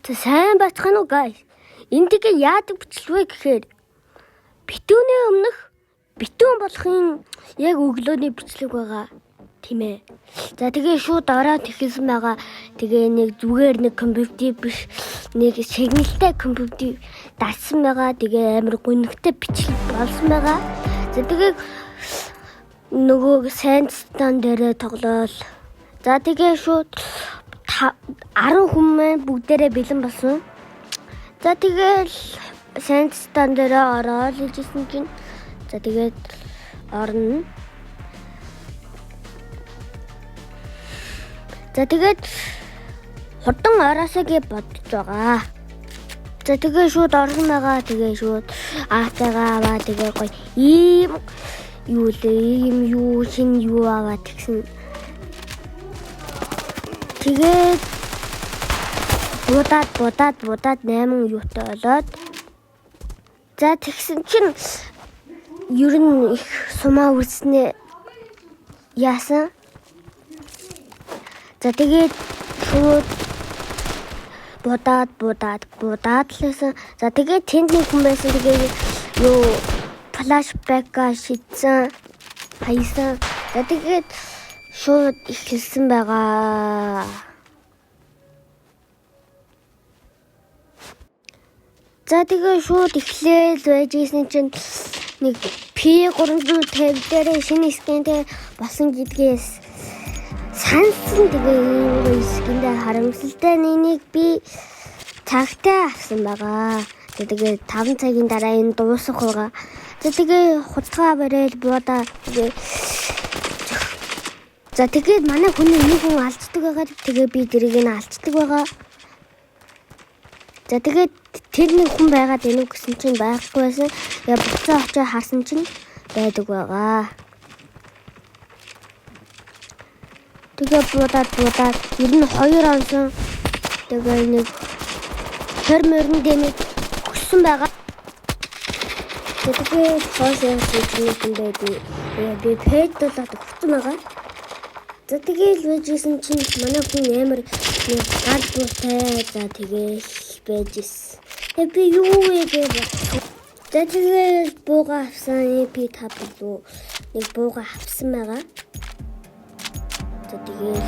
Сайн бацхан уу guys. Энд тэгээ яадаг бичлвэ гэхээр битүүний өмнөх битүүн болохын яг өглөөний бичлэг байгаа тийм ээ. За тэгээ шууд ороод ихсэн байгаа. Тэгээ нэг зүгээр нэг компьютер биш нэг шигнэлтэй компьютер дарсан байгаа. Тэгээ амар гүнхтэй бичлэг болсон байгаа. За тэгээ нөгөө сайн стан дээрээ тоглоол. За тэгээ шууд 10 хүн бүгдээрээ бэлэн болсон. За тэгэл сайн стан дээрээ ороод ижсэн чинь за тэгээд орно. За тэгээд хурдан ороосоо гэж бодож байгаа. За тэгээ шууд орсон байгаа. Тэгээ шууд аатайгаа аваа тэгээ гоё ийм юу шин юу аваад тэгсэн. Тэгээд будаад 8 юутай болоод за тэгсэн чинь ер нь их сумаа үрснэ яасан. За тэгээд шууд будаад лсэн. За тэгээд тэнд нэг хүн байсан. Тэгээд юу флашбэкка шидсэн хайсан. За тэгээд шууд ихэлсэн байгаа. За тэгээ шууд эхлээл байж исэн чинь нэг P350 дээр шинэ скинтэй болсон гэдгээс сансан. Тэгээ энэ скиндээ харамсалтай нэг би цагтаа авсан байгаа. Тэгээ 5 цагийн дараа энэ дуусах байгаа. За тэгээ хуцгаа барайл буудаа тэгээ за тэгээд манай хүний нэг хүн алддаг байгаа. Тэгээ би дэрийг нь алддаг байгаа. За тэгээд тэр нэг хүн байгаад энэг гэсэн чинь байхгүй байсан. Тэгээ буцаа очиж харсан чинь байдаг байгаа. Тэгээ буудаад ер нь 2 онсон. Тэгээ нэг 20 дэмий өгсөн байгаа. Тэгээ хоош юм байдаг. Би пэйж болоод өгсөн байгаа. За тэгээд вэжсэн чинь манай хүн амар гал бууртай. За тэгээд бэжс. Би юу вэ гэж. За тэгээд бууга авсан би тавлуу. Нэг бууга авсан байгаа. За тэгээд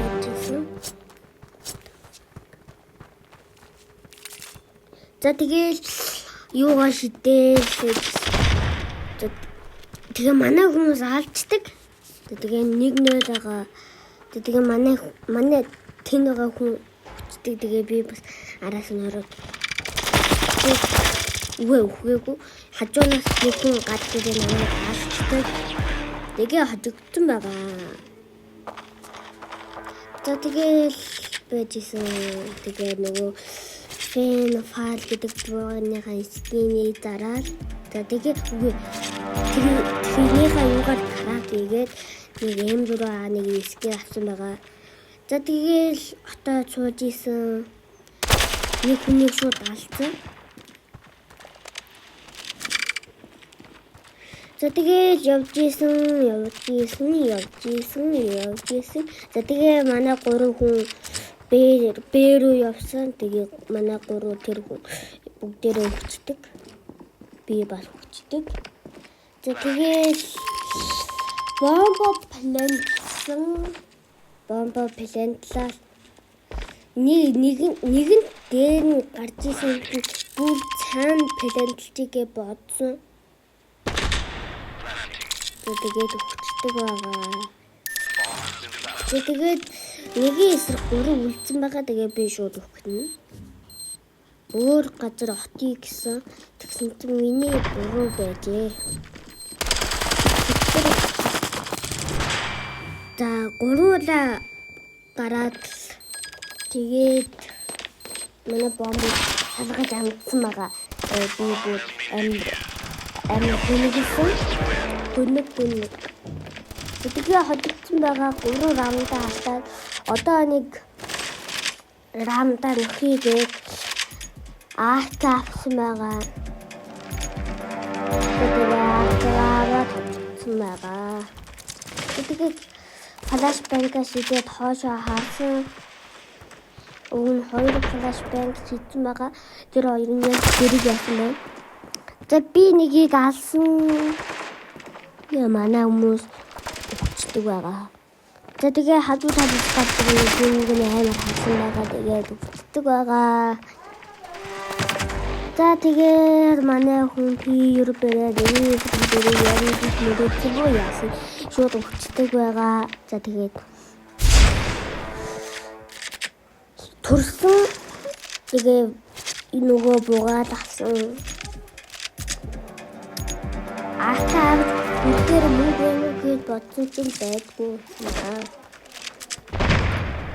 бэжсэн. За тэгээд юугаа шидээ. Тэгээ манай хүмүүс алдчихдаг. Тэгээ 1-0 байгаа. Тэгээ манай тэн байгаа хүн хүчтэй. Тэгээ би бас араас нь ороод үгүй хажуунаас нэг хүн гадаг дээр намайг алдчихдаг. Тэгээ хожигдсон байгаа. За тэгээ бэжсэн. Тэгээ нөгөө фэн файл гэдэг бууныхаа скиний дараа. За тэгээ тэрийнхаа юугаар хараад игээд нэг M4 нэг скин авсан байгаа. За тэгээл отоо сууж исэн. Нэг хүнийг шууд алдсан. За тэгээл явж исэн. За тэгээ манай 3 хүн Б руу явсан. Тэгээ манай 3 тэр хүн бүгдээрээ хүчдэг. Би бас хүчдэг. За тэгээд бомба плантлаа нэг нь дээр нь гарч исэн бүр цаана плантлжигээ бодсон. Тэгээд хүчдэг байгаа. Тэгээд нэгийн эсрэг 3 үлдсэн байгаа. Тэгээ би шууд өгнө. Өөр газар отъё гэсэн. Тэгсэн чинь миний буруу байжээ. За 3 гараад тэгээд манай бомбыг салгаж амтсан байгаа. Би бүр гүнэг. Тэгээ хожигдсан байгаа 3 раундаа хатаад одоо нэг раундаа нөхийгээд авсан байгаа. Тэгээд флашбэкка шидэд хоошоо харсан. Өгн хоёр флаш банк хийсэн байгаа. Тэр хоёр нь яг зэрэг яасан байна. За би нэгийг алсан. Яа манай хүмүүс өгчдөг байгаа. За тэгээ хажуу талд гадаг нэг амар хасан байгаа. Тэгээд өгчдөг байгаа. За тэгээд манай хүн пир бэрээ нэг бэрээ яг мэдээгүй яасан. Шууд өгчдөг байгаа. За тэгээд төрсөн тэгээ нөгөө бугаад авсан. Ахаа үнээр мөнгө гэж бодсон чинь байдгүй юм.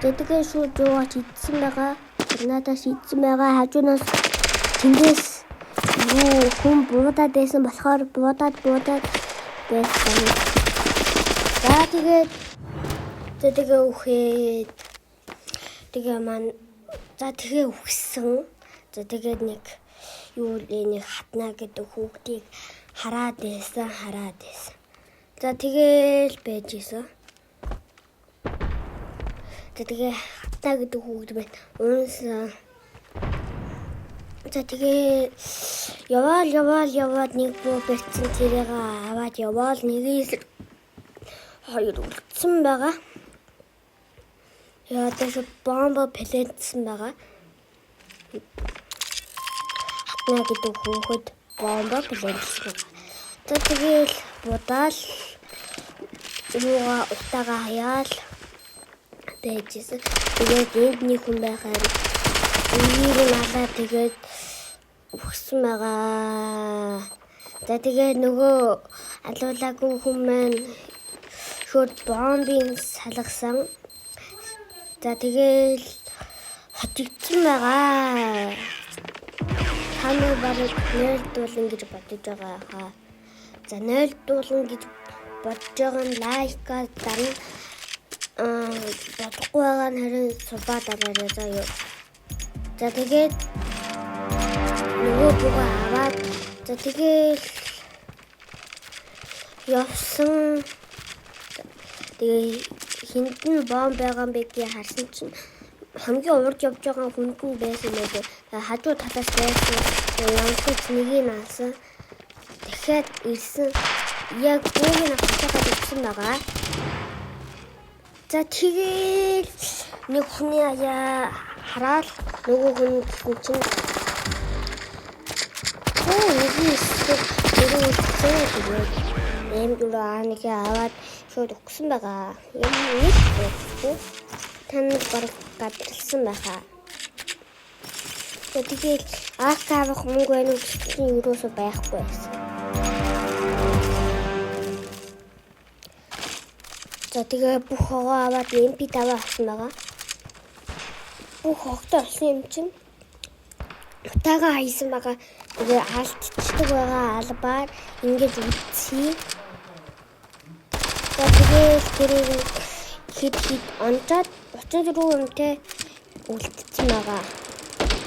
Тэгээ шууд жоо чидсэн байгаа. Надаас идсэн байгаа. Хажуунаас тэндээс юу хүн буудаад байсан болохоор буудаад байсан. За тэгээ үхээд тэгээ маань за тэгээ үхсэн. За тэгээд нэг юу нэг хатна гэдэг хүүхдийг хараад байсан. За тэгээл байж исэн. За тэгээ хатна гэдэг хүүхд байна. Уунсан. За тэгээ яваал нэг буу барьсан тэрийг аваад яваал нэгээс хоёр үлдсэн байгаа. Яа тэгээд бомба плантсан байгаа. Хатна гэдэг хүүхэд бомба плантсан. За тэгээд будаал юугаа утаага хаяал байжсэн. Тэгээд эндний хүн байхаар энийг алаа тэгээд өгсөн байгаа. За тэгээд нөгөө алуулаагүй хүн маань шууд бомбын салгасан. За тэгээд хатигдсан байгаа. Таны барыг нөлдүүлэн гэж бодож байгаа хаа. За нөлдүүлэн гэж бодож байгаа нь лайкаа дарна. Бодохгүй байгаа нь харин субаад аваарай заяа. За тэгээд нөгөө бүгэ аваад за тэгээд явсан. Тэгээд хинтэн бомб байгаа юм бэ гэж харсан чинь хамгийн урд явж байгаа хүнд нь байсан байлээ. Хажуу талаас байсан. Янсч нэгийг алсан. Дахиад ирсэн. Яг буугийн хатагаад ирсэн байгаа. За тэгээд нэг хүний аяа хараад нөгөө хүн чинь Эмдүр ааныг аваад шууд өгсөн байгаа. Юм нэг өгсөн. Таны бараг гадарсан байгаа. Тэгээд аакаав мөнгө байна уу гэсэн юусоо байхгүй байсан. За тэгээ бүх хогоо аваад MP5 авсан байгаа. Бүх хогтой олсон юм чинь утаага хайсан байгаа. Тэгээ алдчихдаг байгаа албаар ингэж үтсий. За тэгээ тэрийг хит онцоод 34 үнэтэй үлдсэн байгаа.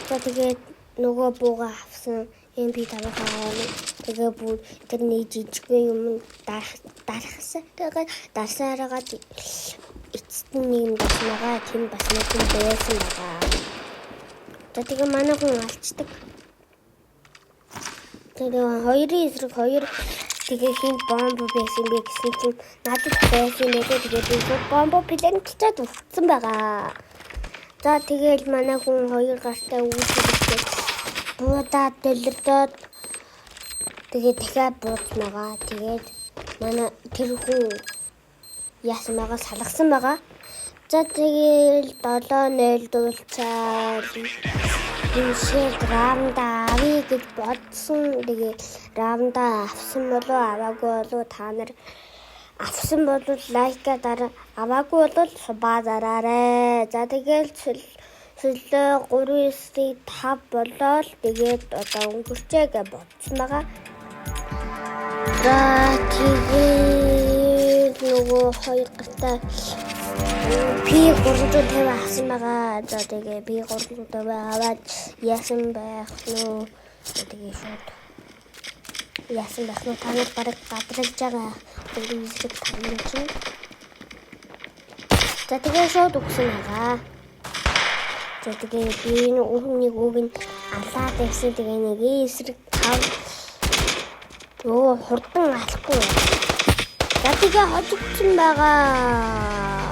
За тэгээд нөгөө бууга авсан MP5 хаагаад тэгээ бүр тэрний жижигхэн юм дарахсан. Тэгээд дарсаараа эцэстэн нэг юм байгаа. Тийм бас нэг юм байсан байгаа. За тэгээ манай хүн алцдаг. Тэгээ хоёрын эсрэг хоёр тэгээ хин бомб байсан бэ гэсэн чинь надад байсан нэ тэгээ бомб плантчаад өгсөн байгаа. За тэгээл манай хүн хоёр гартаа үүсгэхдээ буудаад дэлгэрдээд тэгээ дахиад буудсан байгаа. Тэгээд манай тэр хүн яасан байгаа салгасан байгаа. За тэгээл 7-0 дуулцаа Шилд раунда авъя гэж бодсон. Тэгээ раунда авсан болоо аваагүй болоо та нар авсан бол лайка дараа аваагүй бол субаарай. За тэгэл сүлээ 3-5 болоо л тэгээд одоо өнгөрчээ гэж бодсон байгаа. За тэгээд нөгөө хоёр гартаа P350 авсан байгаа. За тэгээ P350 аваад яасан байх нь тэгээ шууд яасан байх нь та нар бараг гадрагж байгаа. Үгүй тань чинь. За тэгээ шууд өгсөн байгаа. За тэгээ би энэ үүнийг үг нь алаад байсан. Тэгээ нэг эсрэг тав. Хурдан алахгүй. За тэгээ хожигдсан байгаа.